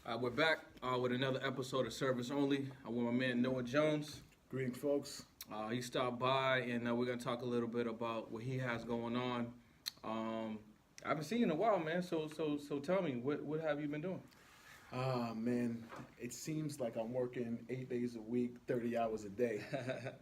We're back with another episode of Service Only. I'm with my man Noah Jones. Greetings, folks. He stopped by, and we're gonna talk a little bit about what he has going on. I haven't seen you in a while, man. So tell me, what have you been doing? Man, it seems like I'm working 8 days a week, 30 hours a day.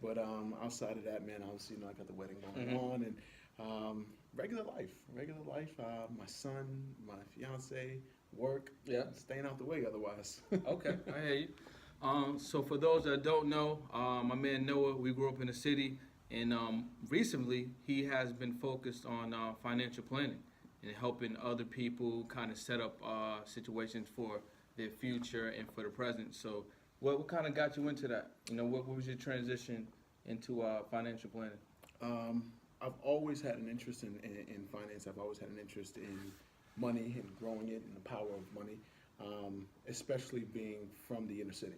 But outside of that, man, obviously, I got the wedding going on and regular life. My son, my fiance, work. Yeah. Staying out the way otherwise. Okay, I hear you. So for those that don't know, my man Noah, we grew up in the city, and recently he has been focused on financial planning and helping other people kind of set up situations for their future and for the present. So what kind of got you into that? What was your transition into financial planning? I've always had an interest in finance. I've always had an interest in money and growing it and the power of money, especially being from the inner city.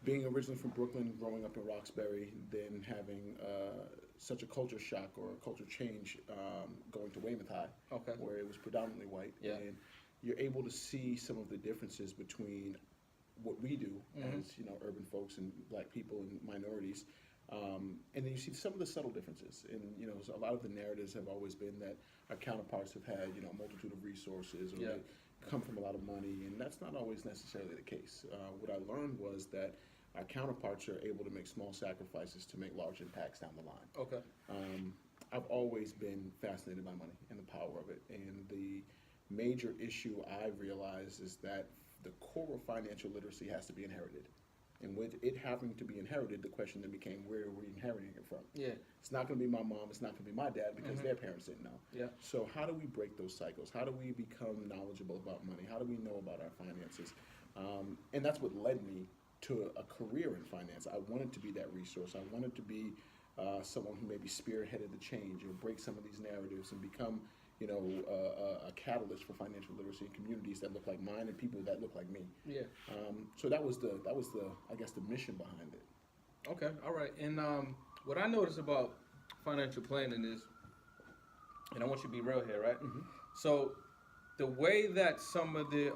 Being originally from Brooklyn, growing up in Roxbury, then having such a culture shock or a culture change going to Weymouth High, Okay. where it was predominantly white. Yeah. And you're able to see some of the differences between what we do as urban folks and black people and minorities. And then you see some of the subtle differences. And, so a lot of the narratives have always been that our counterparts have had, a multitude of resources or Yeah. they come from a lot of money. And that's not always necessarily the case. What I learned was that our counterparts are able to make small sacrifices to make large impacts down the line. Okay. I've always been fascinated by money and the power of it. And the major issue I realized is that the core of financial literacy has to be inherited. And with it having to be inherited, the question then became, where are we inheriting it from? Yeah. It's not going to be my mom, it's not going to be my dad because their parents didn't know. Yeah. So how do we break those cycles? How do we become knowledgeable about money? How do we know about our finances? And that's what led me to a career in finance. I wanted to be that resource. I wanted to be someone who maybe spearheaded the change or break some of these narratives and become a catalyst for financial literacy in communities that look like mine and people that look like me. Yeah. So that was the I guess the mission behind it. Okay. All right. And what I noticed about financial planning is, and I want you to be real here, right? So the way that some of the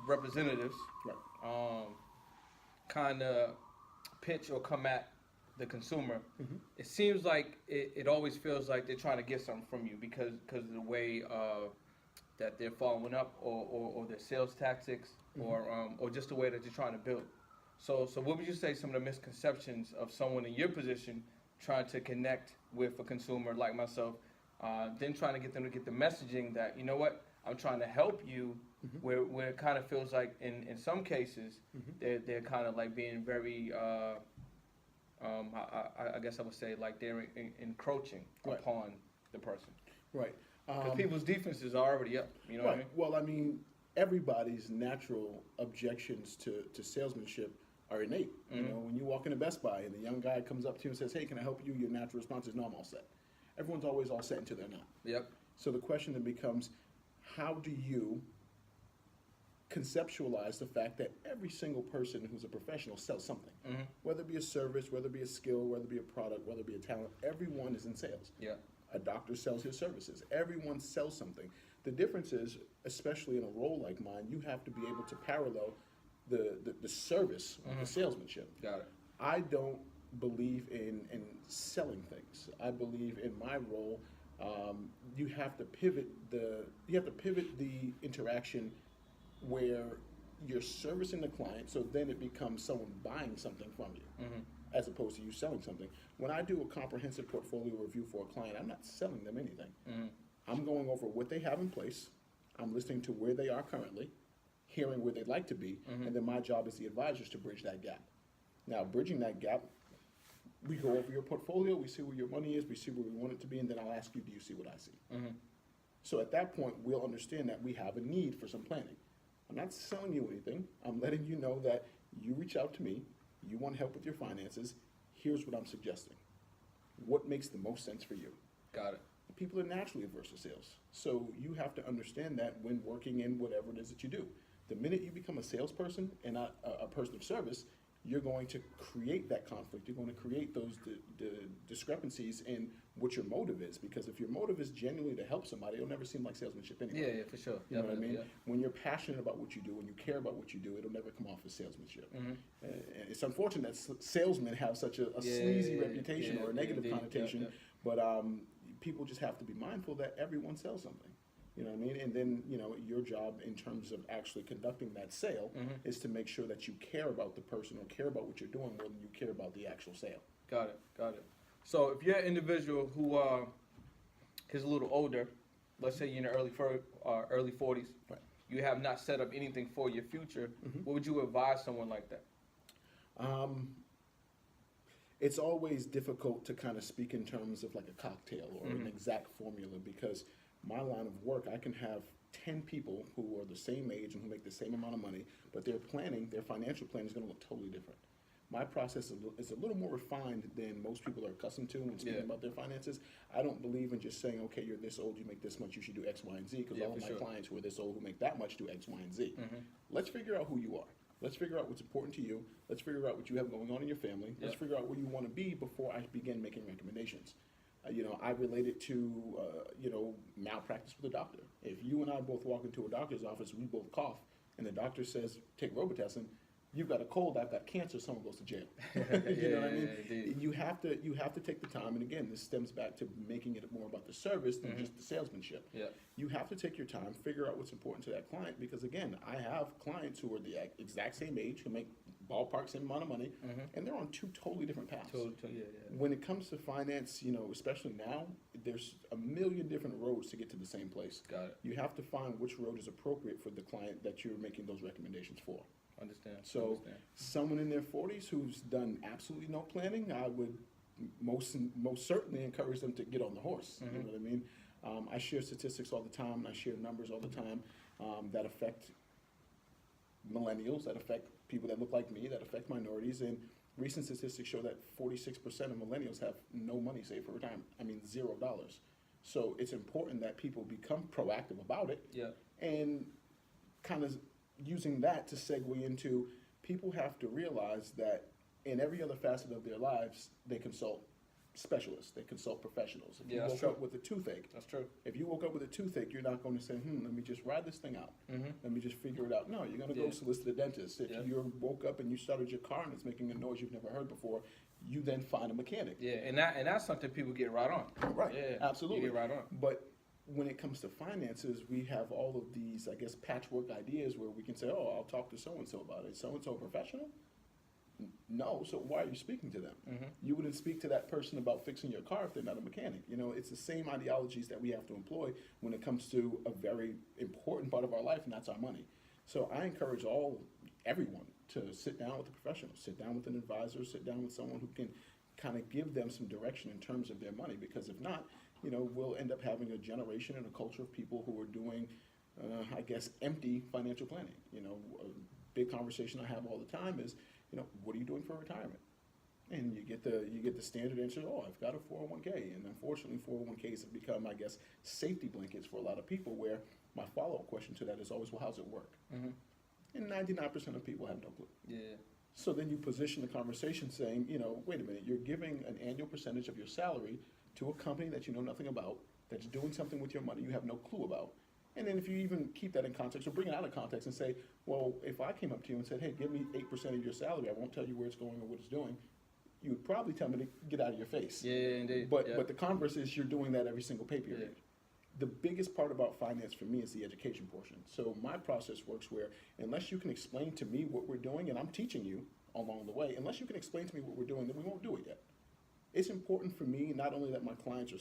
representatives Right. kind of pitch or come at the consumer, it seems like it always feels like they're trying to get something from you because of the way that they're following up or their sales tactics or just the way that they're trying to build. So what would you say some of the misconceptions of someone in your position trying to connect with a consumer like myself, then trying to get them to get the messaging that, I'm trying to help you, where it kind of feels like in some cases they're kind of like being very I guess I would say like they're encroaching Right. upon the person Right. because people's defenses are already up. You know what I mean? Well, I mean, everybody's natural objections to salesmanship are innate. When you walk into Best Buy and the young guy comes up to you and says, "Hey, can I help you?" Your natural response is, "No, I'm all set." Everyone's always all set until they're not. Yep. So the question then becomes, how do you conceptualize the fact that every single person who's a professional sells something? Whether it be a service, whether it be a skill, whether it be a product, whether it be a talent, everyone is in sales. Yeah. A doctor sells his services. Everyone sells something. The difference is, especially in a role like mine, you have to be able to parallel the service with the salesmanship. Got it. I don't believe in selling things. I believe in my role, you have to pivot the interaction where you're servicing the client, so then it becomes someone buying something from you, as opposed to you selling something. When I do a comprehensive portfolio review for a client, I'm not selling them anything. I'm going over what they have in place. I'm listening to where they are currently, hearing where they'd like to be, and then my job as the advisor is to bridge that gap. Now, bridging that gap, we go over your portfolio, we see where your money is, we see where we want it to be, and then I'll ask you, do you see what I see? So at that point, we'll understand that we have a need for some planning. I'm not selling you anything. I'm letting you know that you reach out to me, you want help with your finances, here's what I'm suggesting. What makes the most sense for you? Got it. People are naturally averse to sales. So you have to understand that when working in whatever it is that you do. The minute you become a salesperson and not a person of service, you're going to create that conflict. You're going to create those discrepancies in what your motive is. Because if your motive is genuinely to help somebody, it'll never seem like salesmanship anyway. Yeah, for sure. You know what I Definitely, mean? When you're passionate about what you do and you care about what you do, it'll never come off as salesmanship. And it's unfortunate that salesmen have such a sleazy reputation or a negative connotation, but people just have to be mindful that everyone sells something. You know what I mean? And then, your job in terms of actually conducting that sale is to make sure that you care about the person or care about what you're doing more than you care about the actual sale. Got it. So if you're an individual who is a little older, let's say you're in the early 40s, Right. you have not set up anything for your future, what would you advise someone like that? It's always difficult to kind of speak in terms of like a cocktail or an exact formula, because my line of work, I can have 10 people who are the same age and who make the same amount of money, but their financial plan is going to look totally different. My process is a little more refined than most people are accustomed to when speaking about their finances. I don't believe in just saying, okay, you're this old, you make this much, you should do X, Y, and Z, because all of my clients who are this old who make that much do X, Y, and Z. Let's figure out who you are. Let's figure out what's important to you. Let's figure out what you have going on in your family. Let's figure out where you want to be before I begin making recommendations. I relate it to, malpractice with a doctor. If you and I both walk into a doctor's office, we both cough, and the doctor says, take Robitussin, you've got a cold, I've got cancer, someone goes to jail. You know what I mean? You have to take the time, and again, this stems back to making it more about the service than just the salesmanship. Yeah. You have to take your time, figure out what's important to that client, because again, I have clients who are the exact same age, who make ballpark same amount of money, and they're on two totally different paths. When it comes to finance, especially now, there's a million different roads to get to the same place. Got it. You have to find which road is appropriate for the client that you're making those recommendations for. Understand. So someone in their 40s who's done absolutely no planning, I would most certainly encourage them to get on the horse. You know what I mean? I share statistics all the time, and I share numbers all the time that affect millennials, that affect people that look like me, that affect minorities. And recent statistics show that 46% of millennials have no money saved for retirement. I mean, $0. So it's important that people become proactive about it. Yeah. And kind of using that to segue into, people have to realize that in every other facet of their lives, they consult specialists, they consult professionals. If you woke up with a toothache, that's true. If you woke up with a toothache, you're not going to say, let me just ride this thing out. Let me just figure it out. No, you're going to go solicit a dentist. If you woke up and you started your car and it's making a noise you've never heard before, you then find a mechanic. Yeah, and that's something people get right on. Right, Yeah, absolutely. you get right on. But when it comes to finances, we have all of these, I guess, patchwork ideas where we can say, oh, I'll talk to so-and-so about it. So-and-so a professional? No, so why are you speaking to them? You wouldn't speak to that person about fixing your car if they're not a mechanic. It's the same ideologies that we have to employ when it comes to a very important part of our life, and that's our money. So I encourage everyone to sit down with a professional, sit down with an advisor, sit down with someone who can kind of give them some direction in terms of their money, because if not, we'll end up having a generation and a culture of people who are doing, I guess, empty financial planning. A big conversation I have all the time is, what are you doing for retirement? And you get the standard answer, oh, I've got a 401k. And unfortunately, 401ks have become, I guess, safety blankets for a lot of people, where my follow-up question to that is always, well, how's it work? And 99% of people have no clue. Yeah. So then you position the conversation saying, wait a minute, you're giving an annual percentage of your salary to a company that you know nothing about, that's doing something with your money you have no clue about. And then if you even keep that in context or bring it out of context and say, well, if I came up to you and said, hey, give me 8% of your salary, I won't tell you where it's going or what it's doing, you would probably tell me to get out of your face. Yeah, indeed. But the converse is you're doing that every single pay period. Yeah. The biggest part about finance for me is the education portion. So my process works where, unless you can explain to me what we're doing, and I'm teaching you along the way, unless you can explain to me what we're doing, then we won't do it yet. It's important for me not only that my clients are,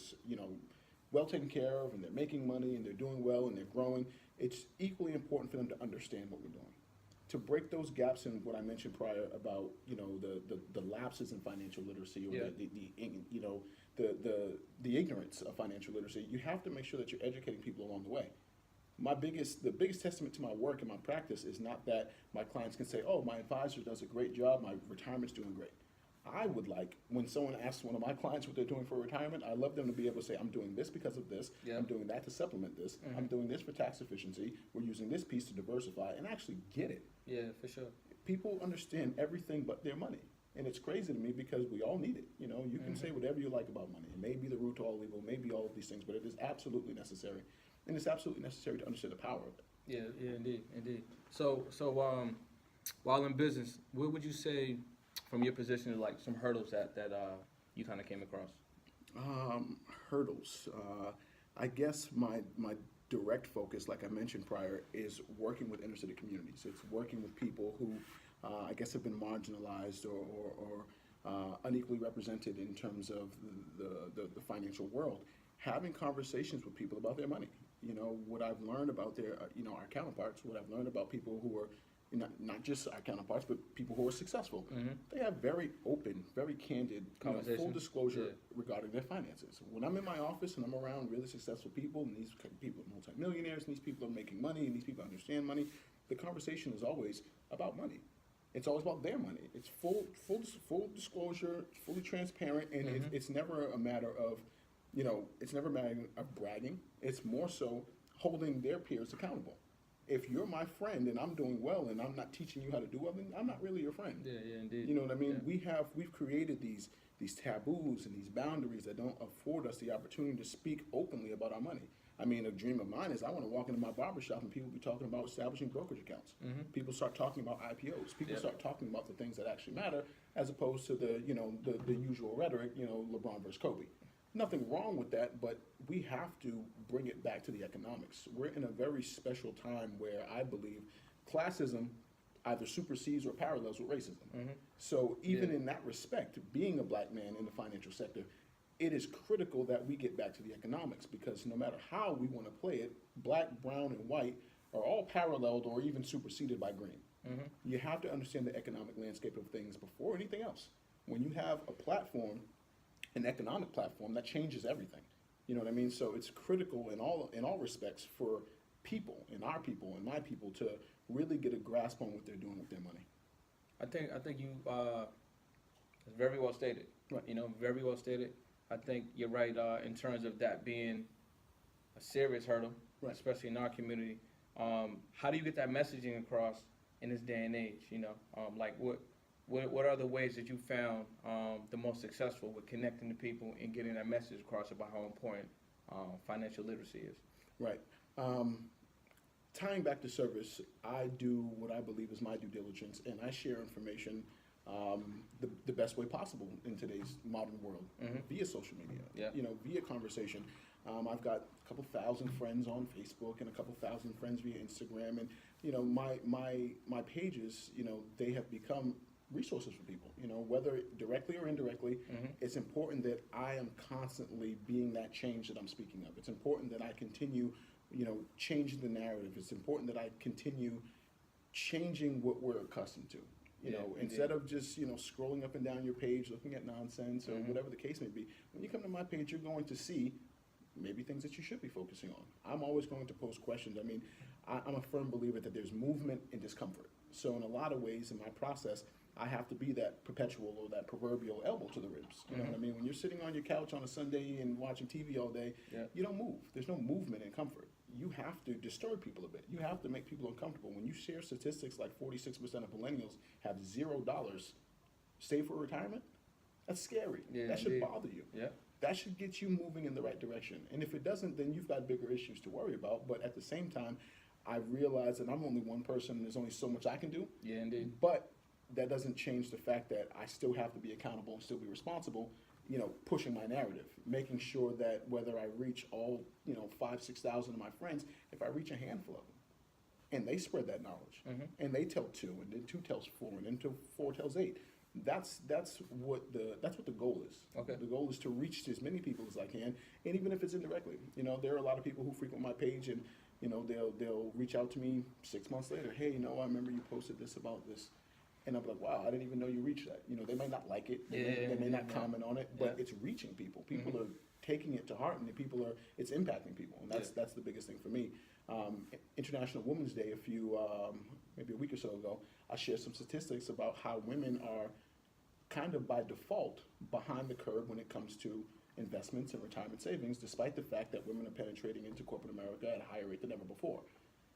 well taken care of, and they're making money, and they're doing well, and they're growing. It's equally important for them to understand what we're doing. To break those gaps in what I mentioned prior about, the lapses in financial literacy, or the ignorance of financial literacy, you have to make sure that you're educating people along the way. The biggest testament to my work and my practice is not that my clients can say, oh, my advisor does a great job, my retirement's doing great. I would like, when someone asks one of my clients what they're doing for retirement, I love them to be able to say, I'm doing this because of this, I'm doing that to supplement this, I'm doing this for tax efficiency, we're using this piece to diversify, and actually get it. Yeah, for sure. people understand everything but their money. And it's crazy to me because we all need it. You know, you can say whatever you like about money. It may be the root to all evil, it may be all of these things, but it is absolutely necessary. And it's absolutely necessary to understand the power of it. Yeah, indeed. So, while in business, what would you say, from your position, is like some hurdles that you kind of came across? Hurdles. I guess my direct focus, like I mentioned prior, is working with inner city communities. It's working with people who I guess have been marginalized or unequally represented in terms of the financial world. Having conversations with people about their money. You know, what I've learned about their, our counterparts, what I've learned about people who are, not just our counterparts, but people who are successful. They have very open, very candid, full disclosure regarding their finances. When I'm in my office and I'm around really successful people, and these people are multimillionaires, and these people are making money, and these people understand money, the conversation is always about money. It's always about their money. It's full disclosure, fully transparent, and it's never a matter of, it's never a matter of bragging. It's more so holding their peers accountable. If you're my friend and I'm doing well and I'm not teaching you how to do well, then I'm not really your friend. Yeah, indeed. You know what I mean? Yeah. We've created these taboos and these boundaries that don't afford us the opportunity to speak openly about our money. I mean, a dream of mine is I want to walk into my barbershop and people be talking about establishing brokerage accounts. People start talking about IPOs. People start talking about the things that actually matter, as opposed to the usual rhetoric, LeBron versus Kobe. Nothing wrong with that, but we have to bring it back to the economics. We're in a very special time where I believe classism either supersedes or parallels with racism. So even in that respect, being a black man in the financial sector, it is critical that we get back to the economics, because no matter how we want to play it, black, brown, and white are all paralleled or even superseded by green. You have to understand the economic landscape of things before anything else. When you have a platform, an economic platform, that changes everything. You know what I mean? So it's critical in all respects for people, and our people, and my people, to really get a grasp on what they're doing with their money. I think you very well stated. Right. Very well stated. I think you're right in terms of that being a serious hurdle, Right. especially in our community. How do you get that messaging across in this day and age? Like what are the ways that you found the most successful with connecting to people and getting that message across about how important financial literacy is? Right. Tying back to service, I do what I believe is my due diligence, and I share information the best way possible in today's modern world, via social media, via conversation. I've got a couple thousand friends on Facebook and a couple thousand friends via Instagram, and my pages, they have become resources for people, whether directly or indirectly. It's important that I am constantly being that change that I'm speaking of. It's important that I continue, changing the narrative. It's important that I continue changing what we're accustomed to. Instead of just, scrolling up and down your page, looking at nonsense or whatever the case may be, when you come to my page, you're going to see maybe things that you should be focusing on. I'm always going to pose questions. I mean, I'm a firm believer that there's movement and discomfort. So in a lot of ways in my process, I have to be that perpetual or that proverbial elbow to the ribs. You know what I mean? When you're sitting on your couch on a Sunday and watching TV all day, you don't move. There's no movement and comfort. You have to disturb people a bit. You have to make people uncomfortable. When you share statistics like 46% of millennials have $0 saved for retirement, that's scary. That should bother you. That should get you moving in the right direction. And if it doesn't, then you've got bigger issues to worry about. But at the same time, I realize that I'm only one person and there's only so much I can do. Yeah, indeed. But that doesn't change the fact that I still have to be accountable and still be responsible, pushing my narrative, making sure that whether I reach all, 5,000, 6,000 of my friends, if I reach a handful of them, and they spread that knowledge, and they tell 2, and then 2 tells 4, and then 4 tells 8, that's what the goal is. Okay. The goal is to reach as many people as I can, and even if it's indirectly. There are a lot of people who frequent my page, and they'll reach out to me 6 months later. Hey, I remember you posted this about this. And I'm like, wow, I didn't even know you reached that. They may not like it, they may not comment on it, but it's reaching people. People are taking it to heart, and it's impacting people, and that's the biggest thing for me. International Women's Day, maybe a week or so ago, I shared some statistics about how women are kind of by default behind the curve when it comes to investments and retirement savings, despite the fact that women are penetrating into corporate America at a higher rate than ever before.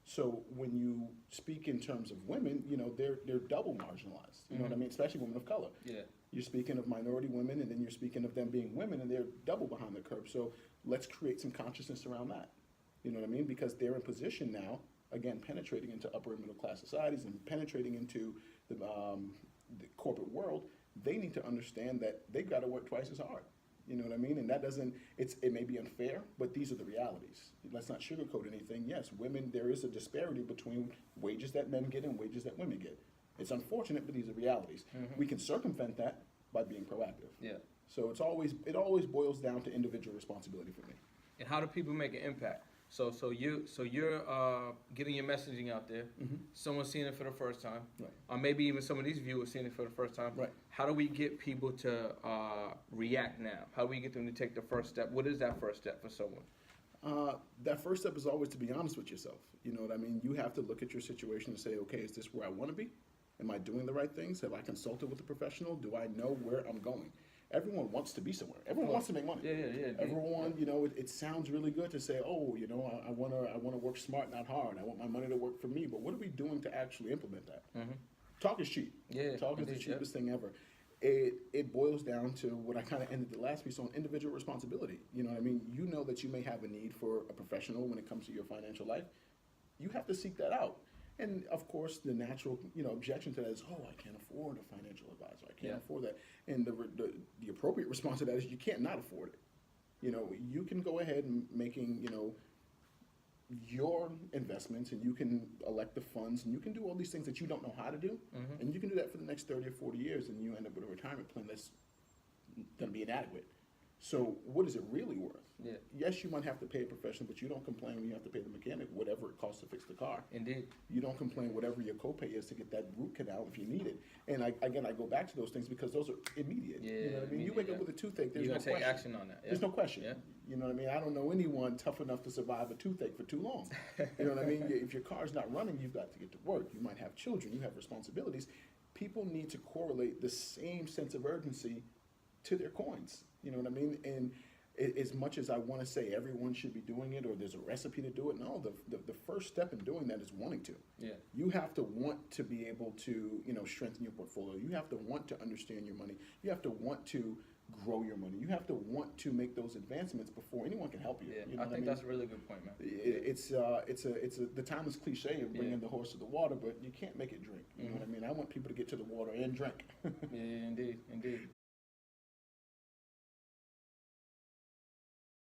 So when you speak in terms of women, they're double marginalized. You know what I mean? Especially women of color. Yeah. You're speaking of minority women, and then you're speaking of them being women, and they're double behind the curve. So let's create some consciousness around that. You know what I mean? Because they're in position now, again, penetrating into upper and middle class societies and penetrating into the corporate world. They need to understand that they've got to work twice as hard. You know what I mean? And that doesn't, it may be unfair, but these are the realities. Let's not sugarcoat anything. Yes, women, there is a disparity between wages that men get and wages that women get. It's unfortunate, but these are realities. We can circumvent that by being proactive. Yeah. So it always boils down to individual responsibility for me. And how do people make an impact? So you're getting your messaging out there. Someone's seeing it for the first time, Right. or maybe even some of these viewers seeing it for the first time. Right. How do we get people to react now? How do we get them to take the first step? What is that first step for someone? That first step is always to be honest with yourself. You know what I mean? You have to look at your situation and say, okay, is this where I want to be? Am I doing the right things? Have I consulted with a professional? Do I know where I'm going? Everyone wants to be somewhere. Everyone wants to make money. Yeah. Everyone, it sounds really good to say, oh, I want to work smart, not hard. I want my money to work for me. But what are we doing to actually implement that? Talk is cheap. Yeah, Talk is the indeed, cheapest thing ever. It boils down to what I kind of ended the last piece on, individual responsibility. You know what I mean? You know that you may have a need for a professional when it comes to your financial life. You have to seek that out. And of course, the natural, objection to that is, oh, I can't afford a financial advisor. I can't afford that. And the appropriate response to that is, you can't not afford it. You can go ahead and making, your investments, and you can elect the funds, and you can do all these things that you don't know how to do, and you can do that for the next 30 or 40 years, and you end up with a retirement plan that's going to be inadequate. So what is it really worth? Yeah. Yes, you might have to pay a professional, but you don't complain when you have to pay the mechanic whatever it costs to fix the car. Indeed. You don't complain whatever your copay is to get that root canal if you need it. And I go back to those things because those are immediate. Yeah, You know what I mean? You wake up with a toothache, there's You're no gonna take question. action on that. Yeah. There's no question. Yeah. You know what I mean? I don't know anyone tough enough to survive a toothache for too long. You know what I mean? If your car's not running, you've got to get to work. You might have children. You have responsibilities. People need to correlate the same sense of urgency to their coins. You know what I mean? And as much as I want to say everyone should be doing it or there's a recipe to do it, no, the first step in doing that is wanting to. Yeah. You have to want to be able to, strengthen your portfolio. You have to want to understand your money. You have to want to grow your money. You have to want to make those advancements before anyone can help you. Yeah. You know I what think mean? that's a really good point, man. It's the timeless cliche of bringing the horse to the water, but you can't make it drink. You know what I mean? I want people to get to the water and drink. Yeah, indeed.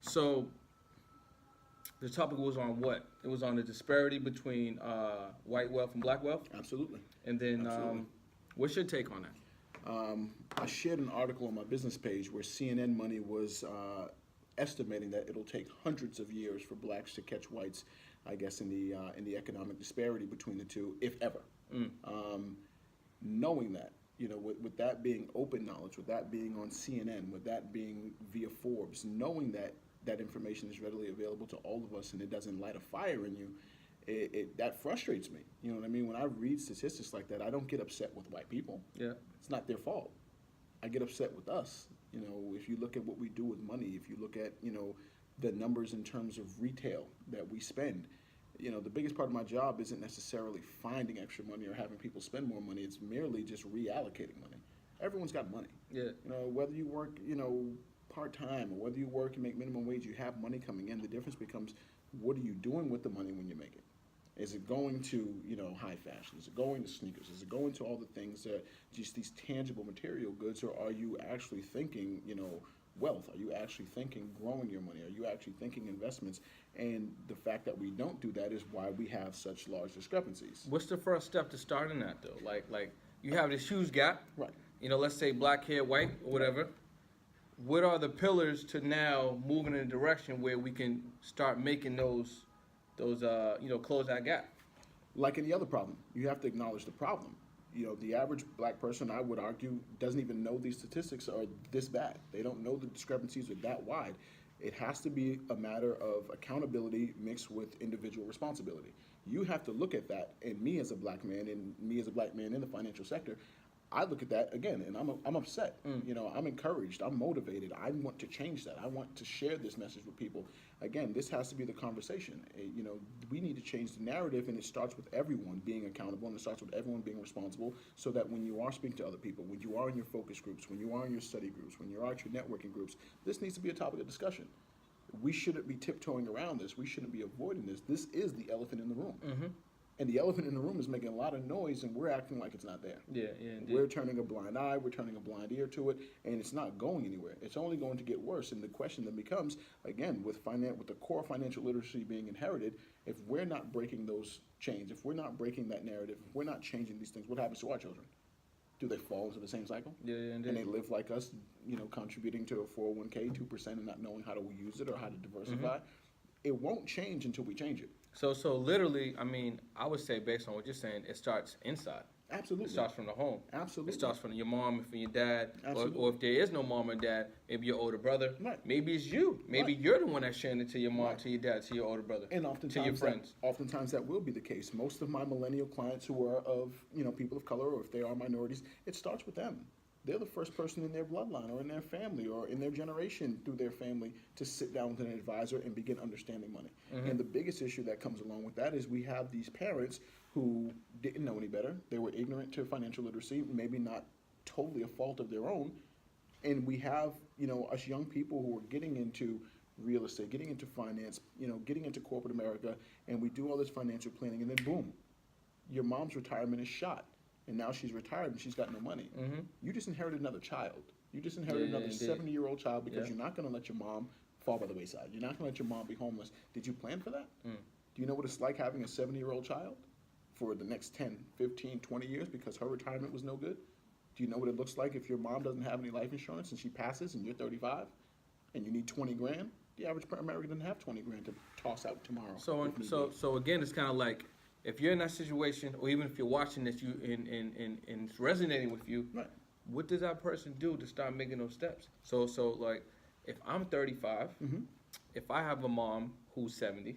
So the topic was on what? It was on the disparity between white wealth and black wealth. Absolutely. And then, Absolutely. what's your take on that? I shared an article on my business page where CNN Money was estimating that it'll take hundreds of years for blacks to catch whites, I guess, in the economic disparity between the two, if ever. Knowing that, with that being open knowledge, with that being on CNN, with that being via Forbes, knowing that that information is readily available to all of us and it doesn't light a fire in you, that frustrates me. You know what I mean? When I read statistics like that, I don't get upset with white people. Yeah. It's not their fault. I get upset with us. If you look at what we do with money, if you look at, the numbers in terms of retail that we spend, the biggest part of my job isn't necessarily finding extra money or having people spend more money. It's merely just reallocating money. Everyone's got money. Yeah. Whether you work, part-time or whether you work and make minimum wage, you have money coming in. The difference becomes, what are you doing with the money when you make it? Is it going to, high fashion? Is it going to sneakers? Is it going to all the things that just these tangible material goods? Or are you actually thinking, wealth? Are you actually thinking growing your money? Are you actually thinking investments? And the fact that we don't do that is why we have such large discrepancies. What's the first step to starting that though? Like you have this huge gap. Right. Let's say black hair, white, or whatever. What are the pillars to now moving in a direction where we can start making those close that gap? Like any other problem, you have to acknowledge the problem. The average black person, I would argue, doesn't even know these statistics are this bad. They don't know the discrepancies are that wide. It has to be a matter of accountability mixed with individual responsibility. You have to look at that, and me as a black man, and me as a black man in the financial sector, I look at that again, and I'm upset. You know, I'm encouraged. I'm motivated. I want to change that. I want to share this message with people. Again, this has to be the conversation. You know, we need to change the narrative, and it starts with everyone being accountable, and it starts with everyone being responsible, so that when you are speaking to other people, when you are in your focus groups, when you are in your study groups, when you are at your networking groups, this needs to be a topic of discussion. We shouldn't be tiptoeing around this. We shouldn't be avoiding this. This is the elephant in the room. And the elephant in the room is making a lot of noise, and we're acting like it's not there. Yeah, indeed. We're turning a blind eye, we're turning a blind ear to it, and it's not going anywhere. It's only going to get worse. And the question then becomes, again, with the core financial literacy being inherited, if we're not breaking those chains, if we're not breaking that narrative, if we're not changing these things, what happens to our children? Do they fall into the same cycle? Yeah, indeed. And they live like us, you know, contributing to a 401k, 2%, and not knowing how to use it or how to diversify? It won't change until we change it. So literally, I mean, I would say based on what you're saying, it starts inside. Absolutely. It starts from the home. Absolutely. It starts from your mom and from your dad. Absolutely. Or if there is no mom or dad, maybe your older brother. Right. Maybe it's you. Maybe Right. you're the one that's sharing it to your mom, Right. to your dad, to your older brother, And to your friends. oftentimes that will be the case. Most of my millennial clients who are of, you know, people of color, or if they are minorities, it starts with them. They're the first person in their bloodline or in their family or in their generation through their family to sit down with an advisor and begin understanding money. And the biggest issue that comes along with that is we have these parents who didn't know any better. They were ignorant to financial literacy, maybe not totally a fault of their own. And we have, you know, us young people who are getting into real estate, getting into finance, you know, getting into corporate America, and we do all this financial planning, and then boom, your mom's retirement is shot. And now she's retired and she's got no money. You just inherited another child. You just inherited Yeah, another indeed. 70-year-old child because Yeah. you're not going to let your mom fall by the wayside. You're not going to let your mom be homeless. Did you plan for that? Do you know what it's like having a 70-year-old child for the next 10, 15, 20 years because her retirement was no good? Do you know what it looks like if your mom doesn't have any life insurance and she passes and you're 35 and you need 20 grand? The average American doesn't have 20 grand to toss out tomorrow. if need be. So again, it's kind of like if you're in that situation, or even if you're watching this, and it's resonating with you, Right. what does that person do to start making those steps? So like, if I'm 35, if I have a mom who's 70,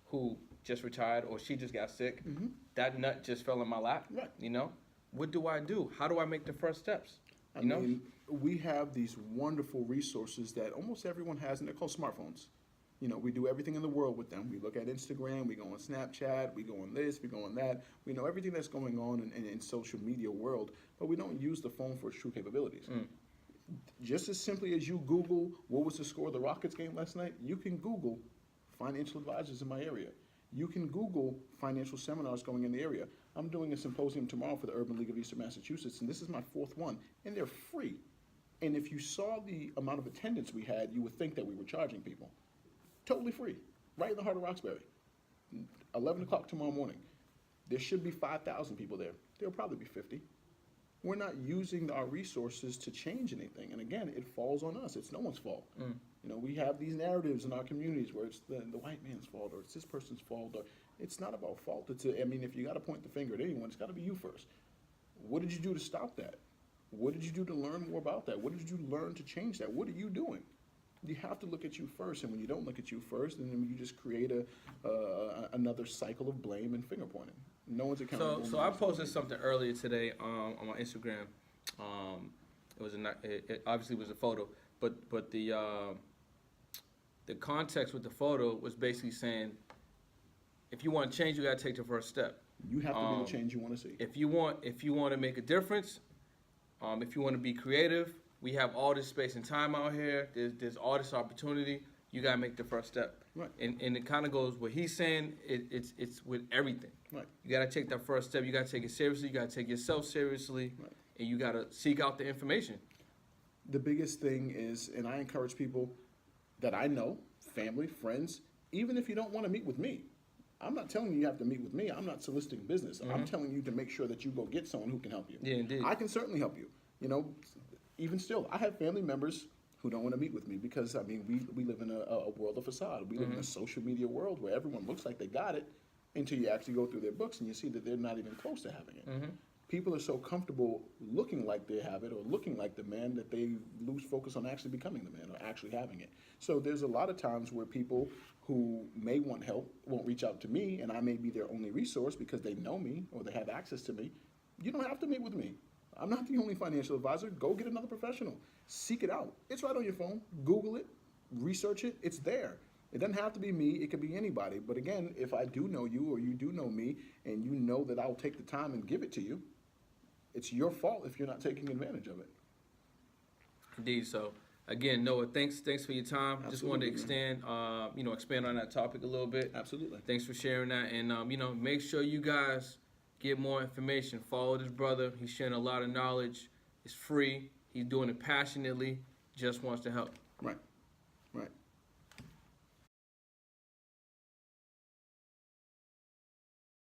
who just retired or she just got sick, that nut just fell in my lap. Right. You know, what do I do? How do I make the first steps? I You know? mean, we have these wonderful resources that almost everyone has, and they're called smartphones. You know, we do everything in the world with them. We look at Instagram, we go on Snapchat, we go on this, we go on that. We know everything that's going on in social media world, but we don't use the phone for its true capabilities. Just as simply as you Google what was the score of the Rockets game last night, you can Google financial advisors in my area. You can Google financial seminars going in the area. I'm doing a symposium tomorrow for the Urban League of Eastern Massachusetts, and this is my 4th one, and they're free. And if you saw the amount of attendance we had, you would think that we were charging people. Totally free, right in the heart of Roxbury. 11 o'clock tomorrow morning. There should be 5,000 people there. There'll probably be 50. We're not using our resources to change anything. And again, it falls on us. It's no one's fault. You know, we have these narratives in our communities where it's the white man's fault or it's this person's fault. Or it's not about fault. I mean, if you got to point the finger at anyone, it's got to be you first. What did you do to stop that? What did you do to learn more about that? What did you learn to change that? What are you doing? You have to look at you first, and when you don't look at you first, then you just create another cycle of blame and finger pointing. No one's accountable. So I posted something earlier today on my Instagram. It was it obviously was a photo, but the context with the photo was basically saying, if you want to change, you got to take the first step. You have to be the change you want to see. If you want to make a difference, if you want to be creative, we have all this space and time out here. There's all this opportunity. You gotta make the first step. Right. And it kind of goes what he's saying. It's with everything. Right. You gotta take that first step. You gotta take it seriously. You gotta take yourself seriously. Right. And you gotta seek out the information. The biggest thing is, and I encourage people that I know, family, friends, even if you don't want to meet with me, I'm not telling you have to meet with me. I'm not soliciting business. I'm telling you to make sure that you go get someone who can help you. Yeah, indeed. I can certainly help you. You know, even still, I have family members who don't want to meet with me because, I mean, we live in a world of facade. We live in a social media world where everyone looks like they got it until you actually go through their books and you see that they're not even close to having it. People are so comfortable looking like they have it or looking like the man that they lose focus on actually becoming the man or actually having it. So there's a lot of times where people who may want help won't reach out to me, and I may be their only resource because they know me or they have access to me. You don't have to meet with me. I'm not the only financial advisor. Go get another professional. Seek it out. It's right on your phone. Google it, research it. It's there. It doesn't have to be me. It could be anybody. But again, if I do know you or you do know me and you know that I'll take the time and give it to you, it's your fault if you're not taking advantage of it. Indeed. So again, Noah, thanks for your time. Just wanted to Absolutely, expand on that topic a little bit. Absolutely. Thanks for sharing that, and make sure you guys get more information. Follow this brother. He's sharing a lot of knowledge. It's free. He's doing it passionately. Just wants to help. Right.